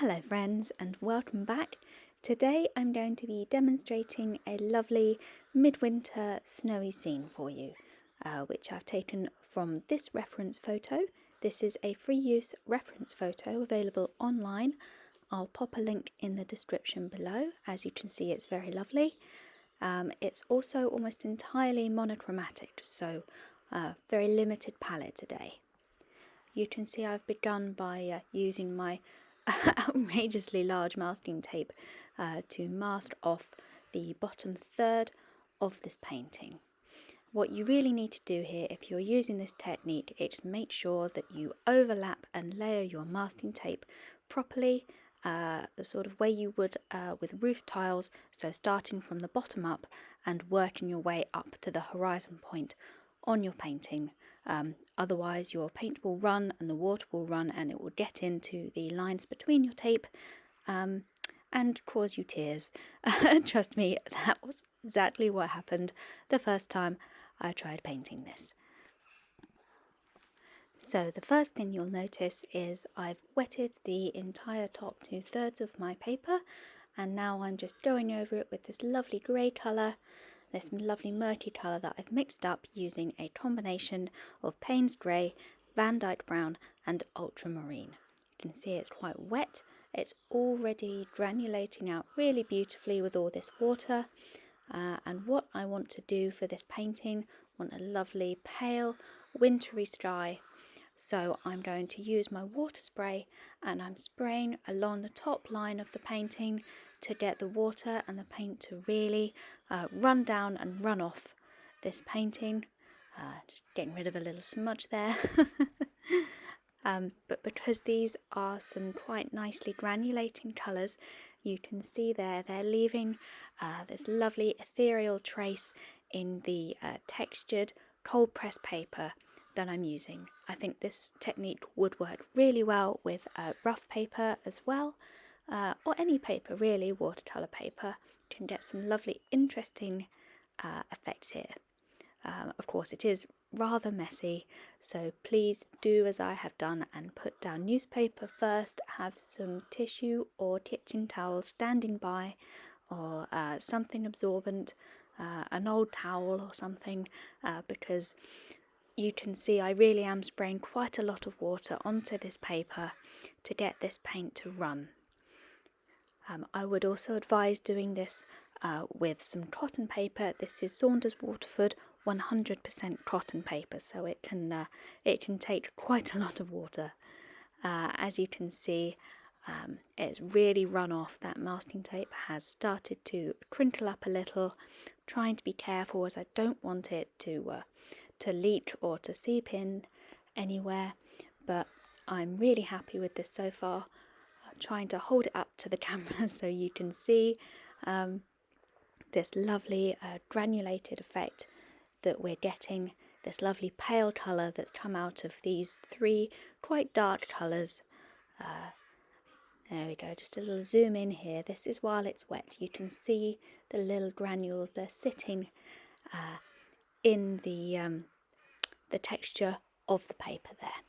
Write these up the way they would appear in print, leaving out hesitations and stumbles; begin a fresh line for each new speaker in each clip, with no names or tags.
Hello friends and welcome back. Today I'm going to be demonstrating a lovely midwinter snowy scene for you, which I've taken from this reference photo. This is a free use reference photo available online. I'll pop a link in the description below. As you can see, it's very lovely. It's also almost entirely monochromatic, so very limited palette today. You can see I've begun by using my outrageously large masking tape to mask off the bottom third of this painting. What you really need to do here, if you're using this technique, is make sure that you overlap and layer your masking tape properly, the sort of way you would with roof tiles, so starting from the bottom up and working your way up to the horizon point on your painting. Otherwise your paint will run and the water will run and it will get into the lines between your tape and cause you tears. Trust me, that was exactly what happened the first time I tried painting this. So the first thing you'll notice is I've wetted the entire top 2/3 of my paper, and now I'm just going over it with this lovely grey colour, this lovely murky colour that I've mixed up using a combination of Payne's grey, vandyke brown and ultramarine. You can see it's quite wet. It's already granulating out really beautifully with all this water, and what I want to do for this painting, I want a lovely pale wintry sky. So I'm going to use my water spray and I'm spraying along the top line of the painting to get the water and the paint to really run down and run off this painting. Just getting rid of a little smudge there. But because these are some quite nicely granulating colours, you can see there they're leaving this lovely ethereal trace in the textured cold press paper that I'm using. I think this technique would work really well with rough paper as well, or any paper really, watercolour paper. You can get some lovely interesting effects here. Of course it is rather messy, so please do as I have done and put down newspaper first, have some tissue or kitchen towel standing by, or something absorbent, an old towel or something, because you can see I really am spraying quite a lot of water onto this paper to get this paint to run. I would also advise doing this with some cotton paper. This is Saunders Waterford 100% cotton paper, so it can take quite a lot of water. As you can see, it's really run off. That masking tape has started to crinkle up a little. Trying to be careful as I don't want it to leak or to seep in anywhere, but I'm really happy with this so far. I'm trying to hold it up to the camera so you can see this lovely granulated effect that we're getting, this lovely pale colour that's come out of these three quite dark colours. There we go, just a little zoom in here. This is while it's wet. You can see the little granules, they're sitting in the texture of the paper there.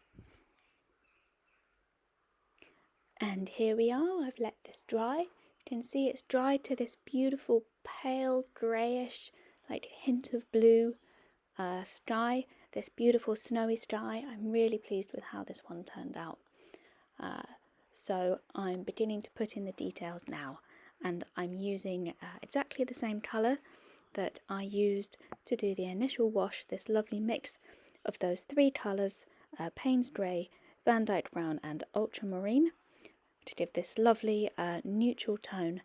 And here we are, I've let this dry. You can see it's dried to this beautiful pale greyish, like hint of blue sky, this beautiful snowy sky. I'm really pleased with how this one turned out. So I'm beginning to put in the details now, and I'm using exactly the same colour that I used to do the initial wash, this lovely mix of those three colours, Payne's grey, vandyke brown and ultramarine, to give this lovely neutral tone.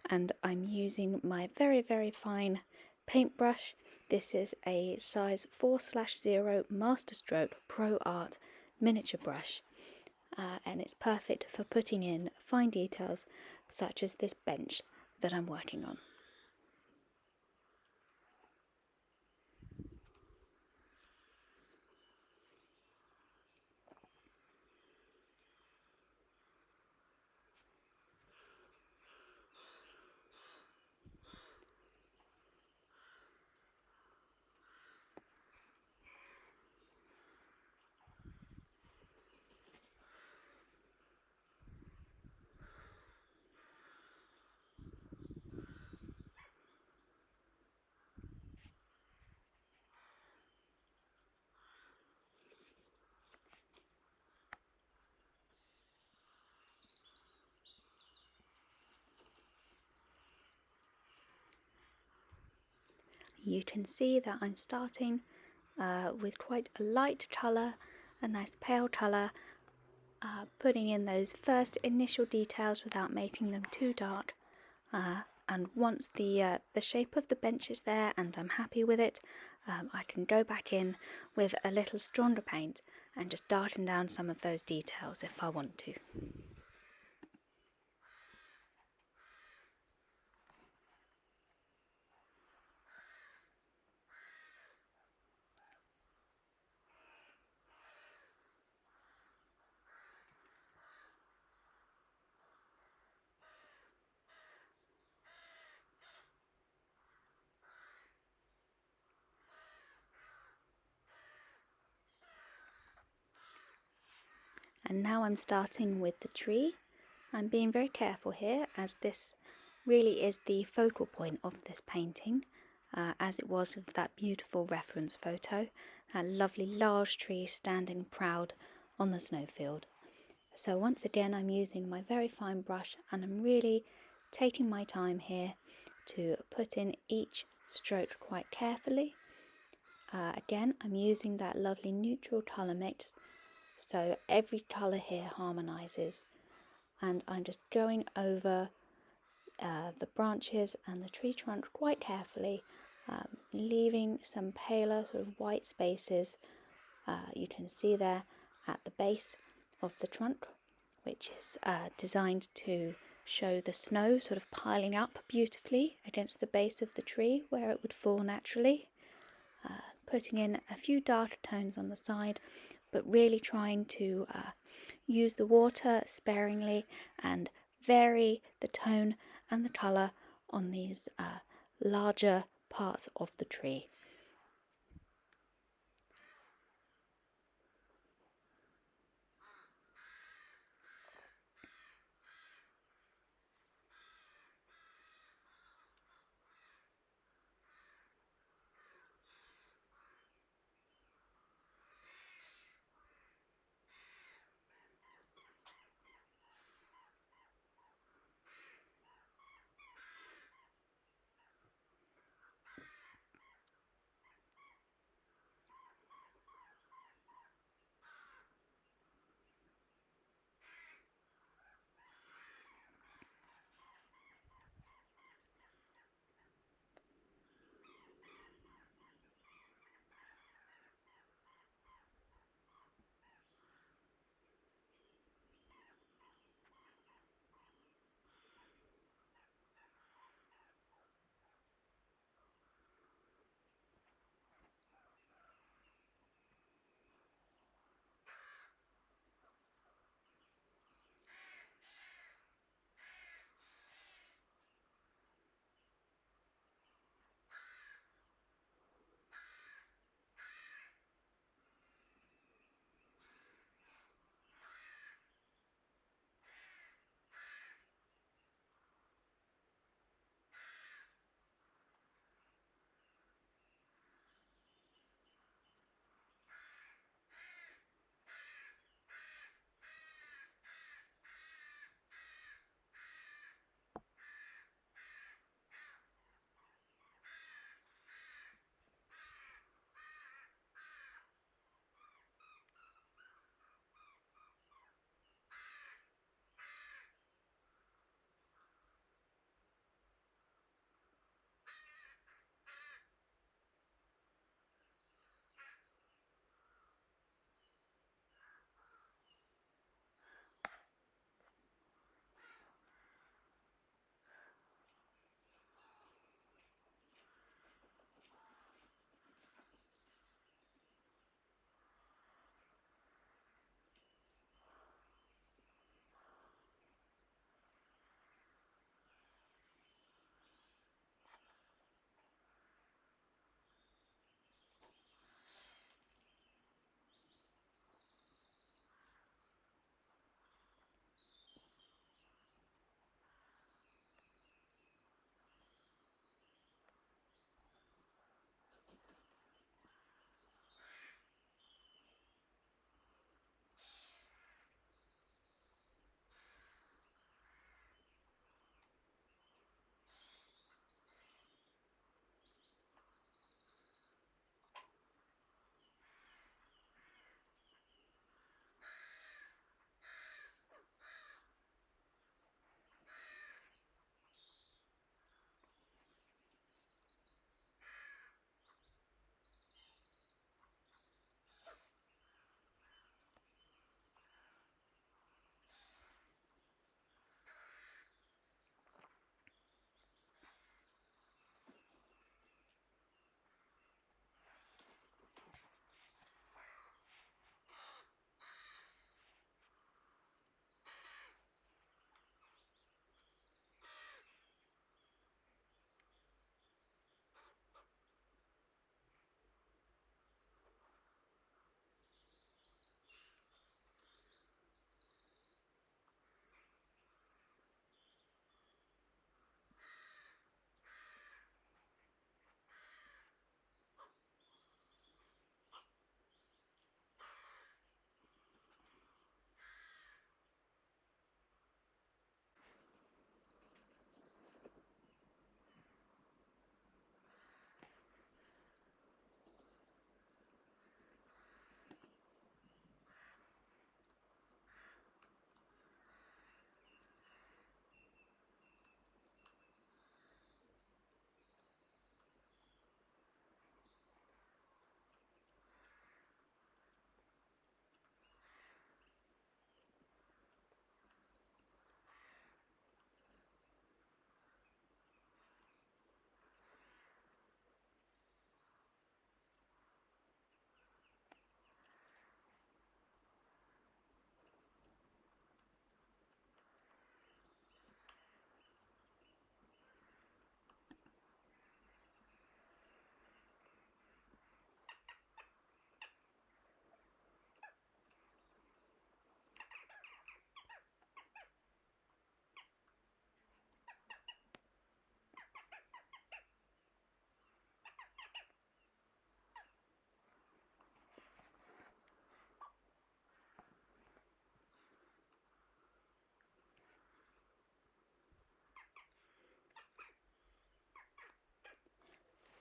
And I'm using my very, very fine paintbrush. This is a size 4/0 Masterstroke Pro Arte miniature brush, and it's perfect for putting in fine details such as this bench that I'm working on. you can see that I'm starting with quite a light colour, a nice pale colour, putting in those first initial details without making them too dark. And once the shape of the bench is there and I'm happy with it, I can go back in with a little stronger paint and just darken down some of those details if I want to. And now I'm starting with the tree. I'm being very careful here, as this really is the focal point of this painting, as it was of that beautiful reference photo, a lovely large tree standing proud on the snowfield. So once again I'm using my very fine brush and I'm really taking my time here to put in each stroke quite carefully. Again, I'm using that lovely neutral colour mix, so every colour here harmonises, and I'm just going over the branches and the tree trunk quite carefully, leaving some paler sort of white spaces. You can see there at the base of the trunk, which is designed to show the snow sort of piling up beautifully against the base of the tree where it would fall naturally. Putting in a few darker tones on the side, but really trying to use the water sparingly and vary the tone and the colour on these larger parts of the tree.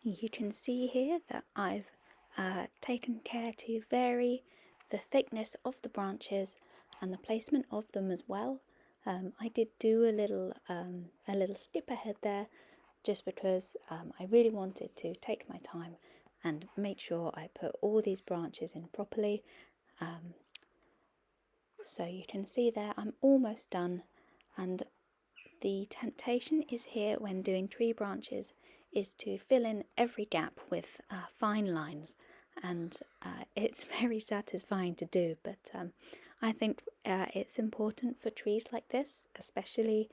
You can see here that I've taken care to vary the thickness of the branches and the placement of them as well. I did do a little skip ahead there, just because I really wanted to take my time and make sure I put all these branches in properly. So you can see there I'm almost done, and the temptation is here when doing tree branches is to fill in every gap with fine lines, and it's very satisfying to do, but I think it's important for trees like this, especially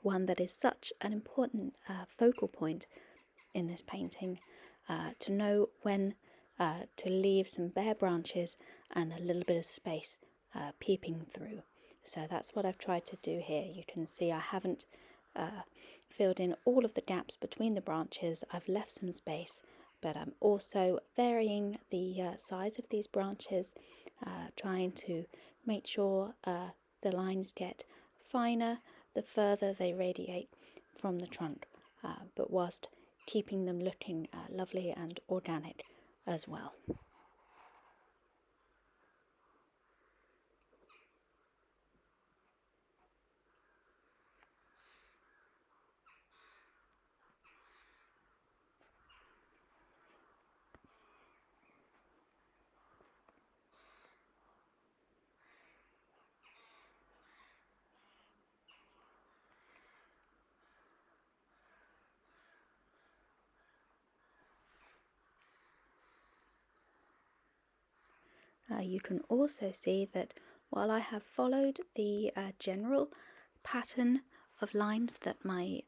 one that is such an important focal point in this painting, to know when to leave some bare branches and a little bit of space peeping through. So that's what I've tried to do here. You can see I haven't filled in all of the gaps between the branches. I've left some space, but I'm also varying the size of these branches, trying to make sure the lines get finer the further they radiate from the trunk, but whilst keeping them looking lovely and organic as well. You can also see that while I have followed the general pattern of lines that my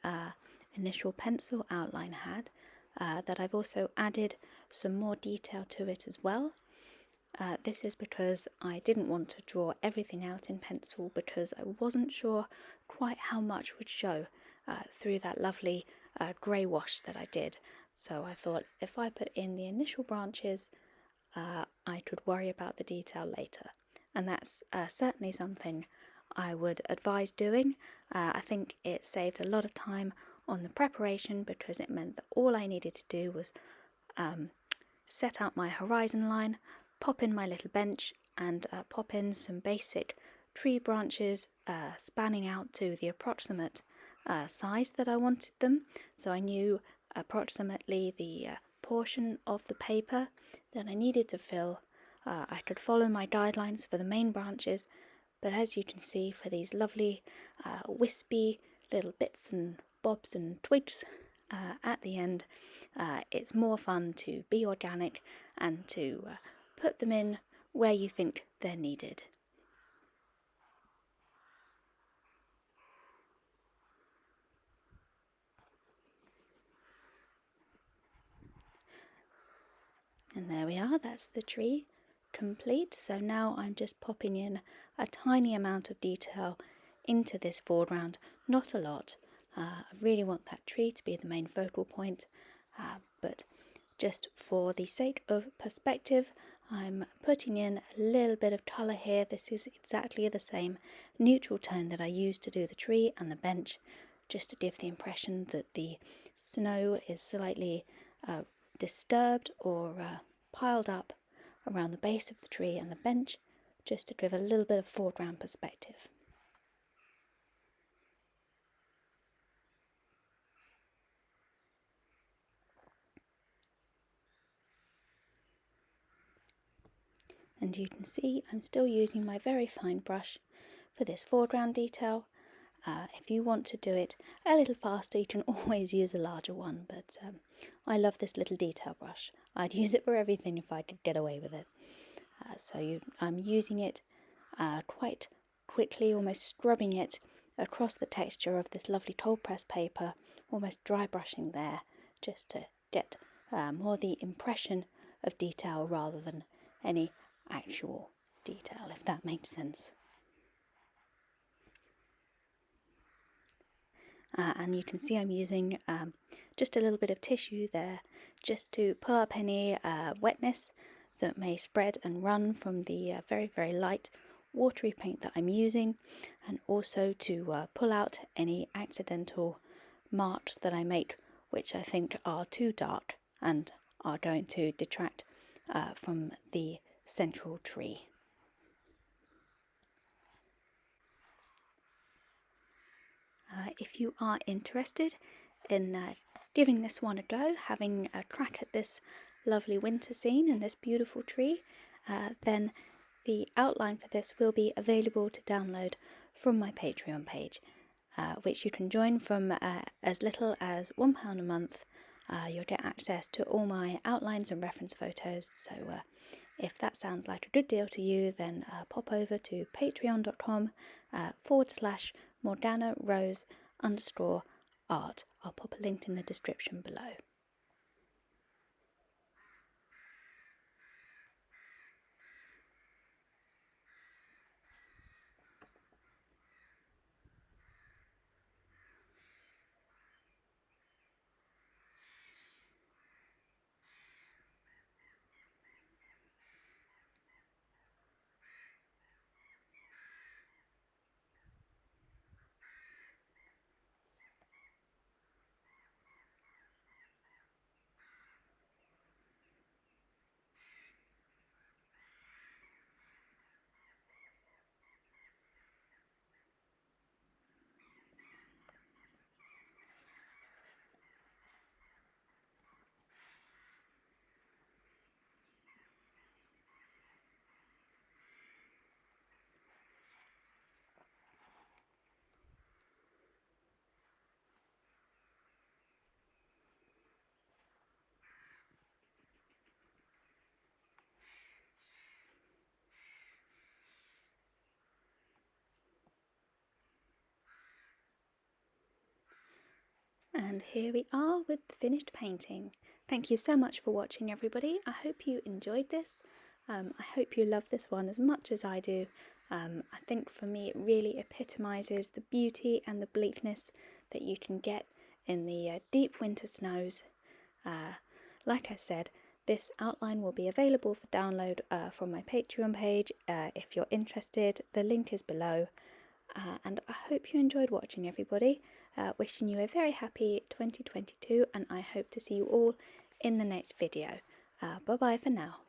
initial pencil outline had, that I've also added some more detail to it as well. This is because I didn't want to draw everything out in pencil, because I wasn't sure quite how much would show through that lovely grey wash that I did. So I thought if I put in the initial branches, I could worry about the detail later, and that's certainly something I would advise doing. I think it saved a lot of time on the preparation, because it meant that all I needed to do was set out my horizon line, pop in my little bench, and pop in some basic tree branches spanning out to the approximate size that I wanted them. So I knew approximately the portion of the paper that I needed to fill. I could follow my guidelines for the main branches, but as you can see, for these lovely wispy little bits and bobs and twigs at the end, it's more fun to be organic and to put them in where you think they're needed. And there we are, that's the tree complete. So now I'm just popping in a tiny amount of detail into this foreground, not a lot. I really want that tree to be the main focal point, but just for the sake of perspective, I'm putting in a little bit of colour here. This is exactly the same neutral tone that I used to do the tree and the bench, just to give the impression that the snow is slightly disturbed or piled up around the base of the tree and the bench, just to give a little bit of foreground perspective. And you can see I'm still using my very fine brush for this foreground detail. If you want to do it a little faster, you can always use a larger one, but I love this little detail brush. I'd use it for everything if I could get away with it. I'm using it quite quickly, almost scrubbing it across the texture of this lovely cold press paper, almost dry brushing there, just to get more the impression of detail rather than any actual detail, if that makes sense. And you can see I'm using just a little bit of tissue there, just to pull up any wetness that may spread and run from the very, very light watery paint that I'm using, and also to pull out any accidental marks that I make which I think are too dark and are going to detract from the central tree. If you are interested in giving this one a go, having a crack at this lovely winter scene and this beautiful tree, then the outline for this will be available to download from my Patreon page, which you can join from as little as £1 a month. You'll get access to all my outlines and reference photos, so if that sounds like a good deal to you, then pop over to patreon.com/MorganaRose_art. I'll pop a link in the description below. And here we are with the finished painting. Thank you so much for watching, everybody. I hope you enjoyed this. I hope you love this one as much as I do. I think for me it really epitomises the beauty and the bleakness that you can get in the deep winter snows. Like I said, this outline will be available for download from my Patreon page if you're interested. The link is below. And I hope you enjoyed watching, everybody. Wishing you a very happy 2022, and I hope to see you all in the next video. Bye bye for now.